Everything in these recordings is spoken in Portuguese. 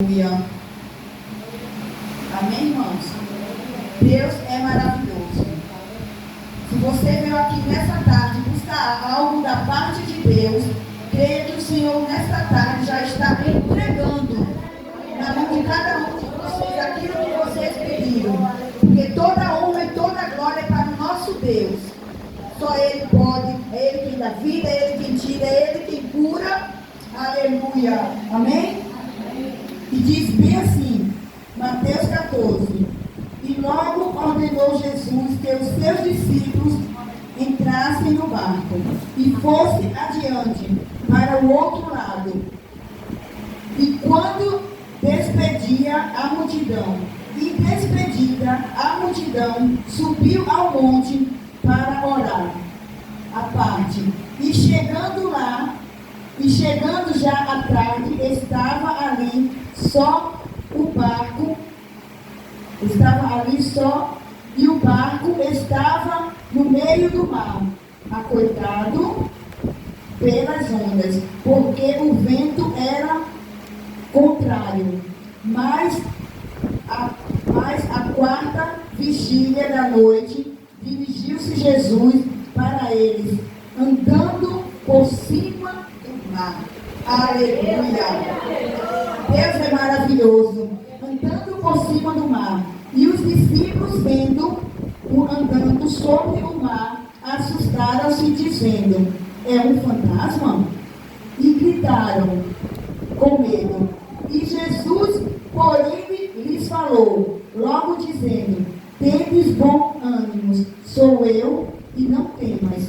Aleluia. Amém, irmãos? Deus é maravilhoso. Se você veio aqui nessa tarde buscar algo da parte de Deus, creia que o Senhor nesta tarde já está entregando na mão de cada um de vocês aquilo que vocês pediram. Porque toda honra e toda glória é para o nosso Deus. Só Ele pode, é Ele quem dá vida, é Ele quem tira, é Ele quem cura. Aleluia. Amém? E diz bem assim, Mateus 14: E logo ordenou Jesus que os seus discípulos entrassem no barco e fossem adiante para o outro lado. E quando despedia a multidão, e despedida a multidão, subiu ao monte para orar à parte. E chegando lá, e chegando já à tarde, estava ali só, e o barco estava no meio do mar, acoitado pelas ondas, porque o vento era contrário. Mas a quarta vigília da noite, dirigiu-se Jesus para eles, andando por cima do mar. Aleluia! Deus é maravilhoso, andando por cima do mar. E os discípulos, vendo-o andando sobre o mar, assustaram-se, dizendo: É um fantasma? E gritaram com medo. E Jesus, porém, lhes falou, logo dizendo: Tendes bom ânimo, sou eu, e não temas.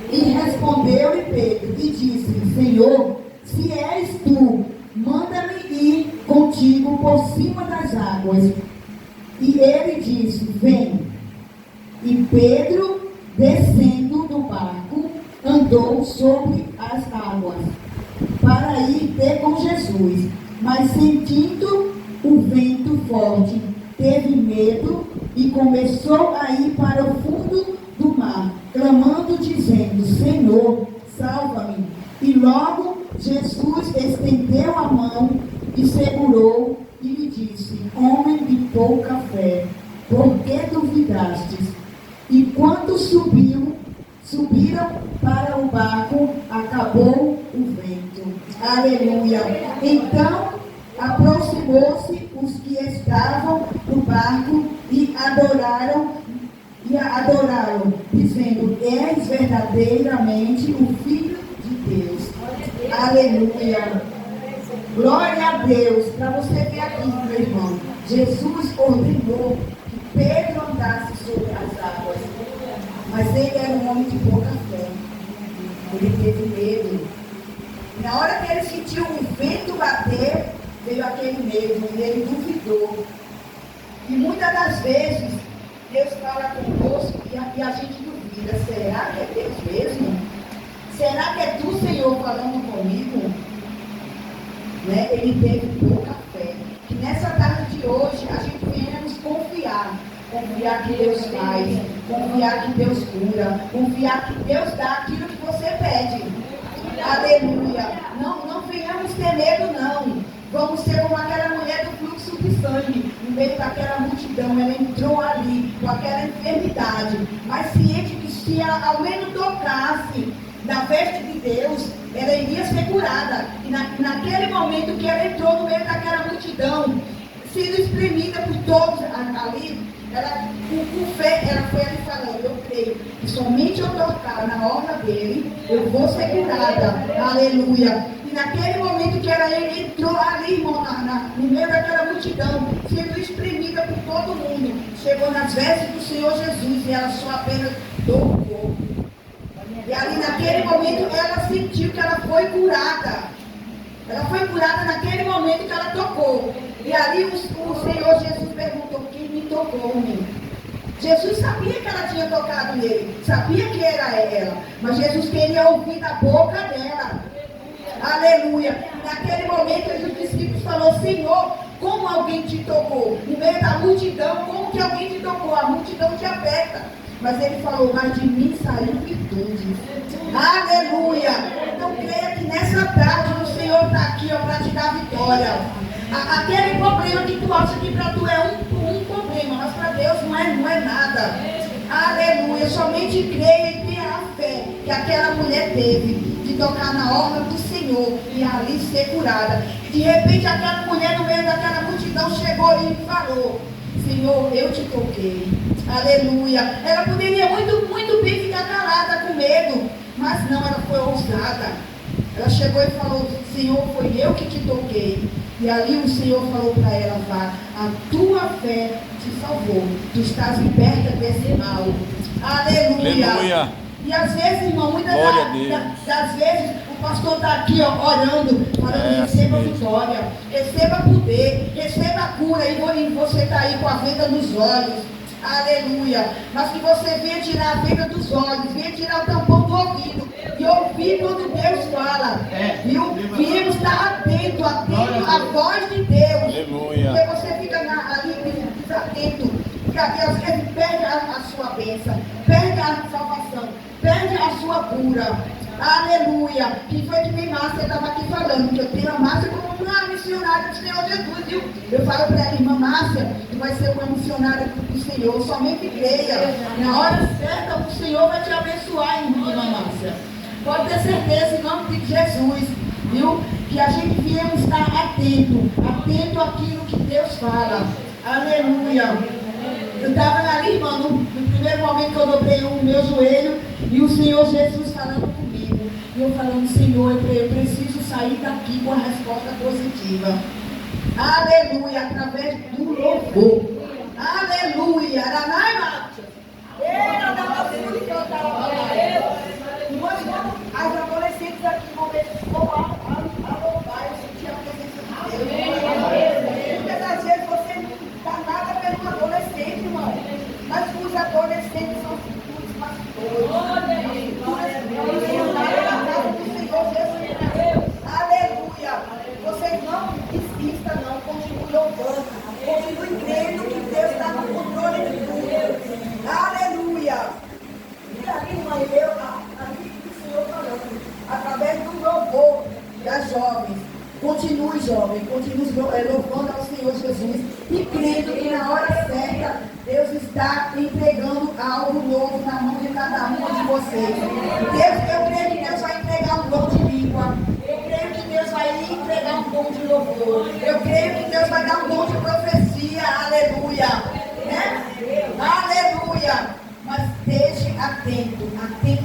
E respondeu-lhe Pedro, e disse: Senhor, se és tu, manda-me ir contigo por cima das águas. E ele disse: Vem. E Pedro, descendo do barco, andou sobre as águas para ir ter com Jesus. Mas sentindo o vento forte, teve medo e começou a ir para o fundo do mar, clamando, dizendo: Senhor, salva-me. E logo Jesus estendeu a mão e segurou e lhe disse: Homem de pouca fé, por que duvidastes? E quando subiram para o barco, acabou o vento. Aleluia. Então aproximou-se os que estavam no barco e adoraram, dizendo: És verdadeiramente o Filho de Deus. Aleluia. Glória a Deus. Para você ver aqui, meu irmão, Jesus ordenou que Pedro andasse sobre as águas. Mas ele era um homem de pouca fé. Ele teve medo. Na hora que ele sentiu o vento bater, veio aquele medo e ele duvidou. E muitas das vezes Deus fala conosco e a gente duvida. Será que é Deus mesmo? Será que é tu, Senhor, falando comigo? Né? Ele teve pouca fé. Que nessa tarde de hoje a gente venhamos confiar. Confiar que Deus faz, confiar que Deus cura, confiar que Deus dá aquilo que você pede. Aleluia. Não venhamos ter medo, não. Vamos ser como aquela mulher do fluxo de sangue. No meio daquela multidão, ela entrou ali com aquela enfermidade. Mas ciente que se ela ao menos tocasse na veste de Deus, ela iria ser curada. E naquele momento que ela entrou no meio daquela multidão, sendo espremida por todos ali, ela, com fé, ela foi ali falando: Eu creio que somente eu tocar na orla dele, eu vou ser curada. Aleluia. E naquele momento que ela entrou ali, irmão, no meio daquela multidão, sendo espremida por todo mundo, chegou nas vestes do Senhor Jesus e ela só apenas tocou. E ali naquele momento ela sentiu que ela foi curada. Ela foi curada naquele momento que ela tocou. E ali o Senhor Jesus perguntou: Quem me tocou, menino? Jesus sabia que ela tinha tocado nele, sabia que era ela, mas Jesus queria ouvir da boca dela. Aleluia. Naquele momento os discípulos falaram: Senhor, como alguém te tocou? No meio da multidão, como que alguém te tocou? A multidão te aperta. Mas ele falou: Mas de mim saiu virtude. Aleluia. Então creia que nessa tarde o Senhor está aqui para te dar vitória. Aquele problema que tu acha que para tu é um problema, mas para Deus não é nada. Aleluia. Somente creia e tenha a fé que aquela mulher teve de tocar na orla do Senhor e ali ser curada. De repente aquela mulher no meio daquela multidão chegou e falou: Senhor, eu te toquei. Aleluia. Ela poderia muito bem ficar calada com medo, mas não, ela foi ousada. Ela chegou e falou: Senhor, foi eu que te toquei. E ali o Senhor falou para ela: vá, a tua fé te salvou. Tu estás liberta desse mal. Aleluia. Aleluia. E às vezes, irmão, muitas das vezes o pastor está aqui orando, falando: receba vitória, receba poder, receba cura. E você está aí com a venda nos olhos. Aleluia. Mas que você venha tirar a venda dos olhos, venha tirar o tampão do ouvido e ouvir quando Deus fala. Viu? Viemos estar atento à voz de Deus. Aleluia. Porque você fica ali desatento. Porque às vezes perde a sua bênção, perde a salvação, perde a sua cura. Aleluia. Que foi que nem Márcia estava aqui falando, que eu tenho a Márcia como uma missionária do Senhor Jesus, viu? Eu falo para ela: irmã Márcia, tu vai ser uma missionária do Senhor, somente creia. Na hora certa o Senhor vai te abençoar, irmã Márcia. Pode ter certeza, em nome de Jesus, viu? Que a gente viemos estar atento àquilo que Deus fala. Aleluia. Eu estava ali, irmã, no primeiro momento que eu dobrei o meu joelho e o Senhor Jesus falando comigo. E eu falando: Senhor, eu preciso sair daqui com a resposta positiva. Aleluia, através do louvor. Aleluia. As adolescentes aqui começou a louvar, eu senti a presença de Deus. Muitas das vezes você não dá nada pelo adolescente, irmão. Mas os adolescentes são futuros pastores. Aleluia. Você não desista, não. Continue louvando. Continue crendo que Deus está no controle de tudo. Aleluia. E ali, irmã, ali o Senhor falando, através do louvor das jovens. Continue, jovem, continue louvando ao Senhor Jesus e crendo que na hora certa Deus está entregando algo novo na mão de cada uma de vocês. Eu creio que Deus vai entregar um dom de língua. Eu creio que Deus vai entregar um dom de louvor. Eu creio que Deus vai dar um dom de profecia. Aleluia. Né? Aleluia. Mas esteja atento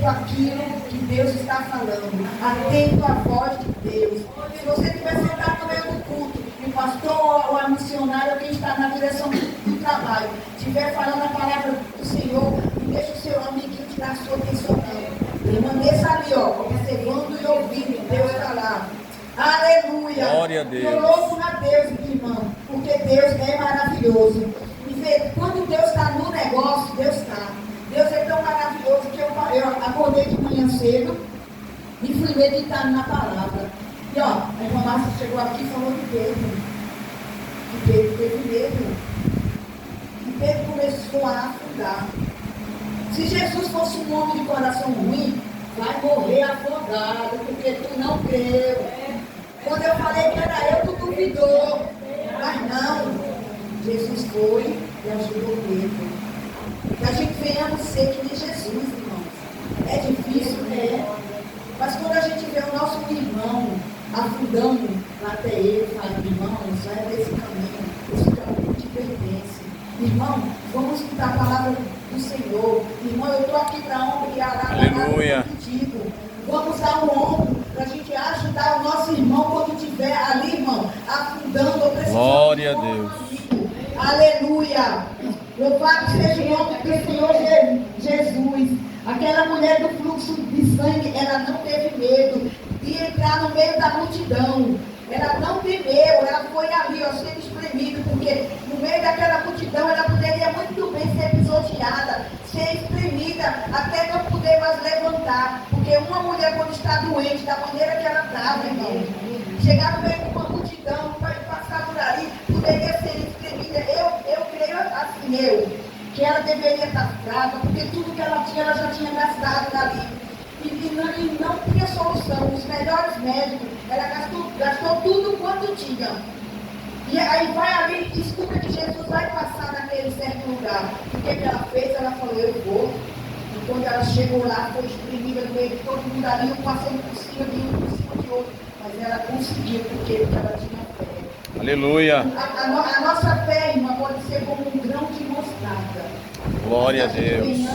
àquilo que Deus está falando, atento à voz de Deus. Se você estiver sentado no meio do culto, e o pastor ou a missionária, ou quem está na direção do trabalho, estiver falando a palavra do Senhor, não deixe o seu amiguinho tirar a sua atenção, não. Permaneça ali, observando e ouvindo Deus falar. Aleluia. Glória a Deus. Eu louvo a Deus, irmão, porque Deus é maravilhoso. E vê, quando Deus está no negócio, Deus está. Deus é tão maravilhoso que eu acordei de manhã cedo e fui meditar na palavra. E a irmã Márcia chegou aqui e falou de Pedro. Que Pedro teve medo. E Pedro começou a afundar. Se Jesus fosse um homem de coração ruim, vai morrer afogado, porque tu não creu. Quando eu falei que era eu, tu duvidou. Mas não. Jesus foi e ajudou Pedro. Que a gente venhamos ser que nem Jesus, irmãos. É difícil, né? Mas quando a gente vê o nosso irmão afundando até ele, fala: irmão, sai desse caminho, esse caminho te pertence. Irmão, vamos escutar a palavra do Senhor. Irmão, eu estou aqui para ombro e arar contigo. Vamos dar um ombro para a gente ajudar o nosso irmão quando estiver ali, irmão, afundando ou precisando. Glória a Deus. Aleluia. Louvado seja o nome do Senhor Jesus. Aquela mulher do fluxo de sangue, ela não teve medo de entrar no meio da multidão. Ela não temeu, ela foi ali, sendo espremida, porque no meio daquela multidão ela poderia muito bem ser pisoteada, ser espremida, até não poder mais levantar. Porque uma mulher, quando está doente, da maneira que ela estava, irmão, chegar no meio de uma multidão, para passar por ali, poderia ser espremida. Eu creio assim, que ela deveria estar fraca, porque tudo que ela tinha, ela já tinha gastado ali. E não tinha solução. Os melhores médicos, ela gastou tudo quanto tinha. escuta que Jesus vai passar naquele certo lugar. O que ela fez? Ela falou, eu vou. E quando ela chegou lá, foi espremida no meio de todo mundo ali, um passando por cima de um, por cima de outro. Mas ela conseguiu, porque ela tinha fé. Aleluia. A nossa fé, irmã, pode ser como um grão de mostarda. Glória a Deus.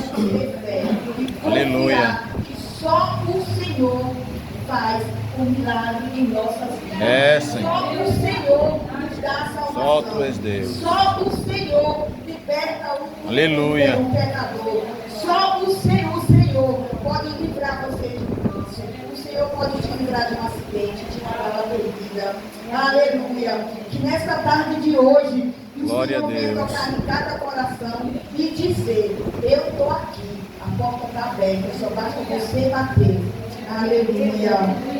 Aleluia. Que só o Senhor faz um milagre em nossas vidas. É, Senhor. Só o Senhor nos dá a salvação. Só tu és Deus. Só o Senhor liberta o Aleluia. pecador. Só o Senhor pode livrar você de câncer. O Senhor pode te livrar de um acidente, de uma bala perdida. Aleluia. Que nesta tarde de hoje, glória o Senhor venha tocar em cada coração e dizer, eu estou aqui, a porta está aberta, só basta você bater. Aleluia.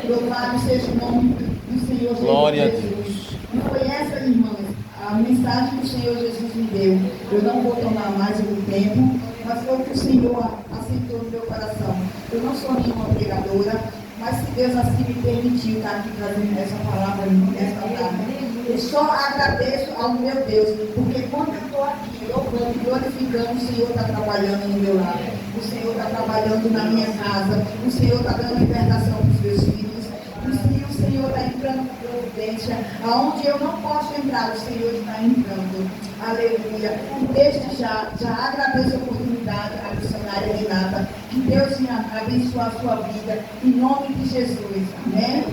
Louvado seja o nome do Senhor Jesus. Glória a Deus. E foi essa, irmãs, a mensagem que o Senhor Jesus me deu. Eu não vou tomar mais o tempo, mas foi o que o Senhor aceitou no meu coração. Eu não sou nenhuma pregadora, mas se Deus assim me permitiu estar aqui trazendo essa palavra nesta tarde, eu só agradeço ao meu Deus, porque quando eu estou aqui, louvando e glorificando, o Senhor está trabalhando no meu lado, o Senhor está trabalhando na minha casa, o Senhor está dando libertação para os meus filhos, o Senhor está entrando com providência, aonde eu não posso entrar, o Senhor está entrando. Aleluia. Desde já agradeço a oportunidade à missionária Renata, que Deus abençoe a sua vida, em nome de Jesus. Amém?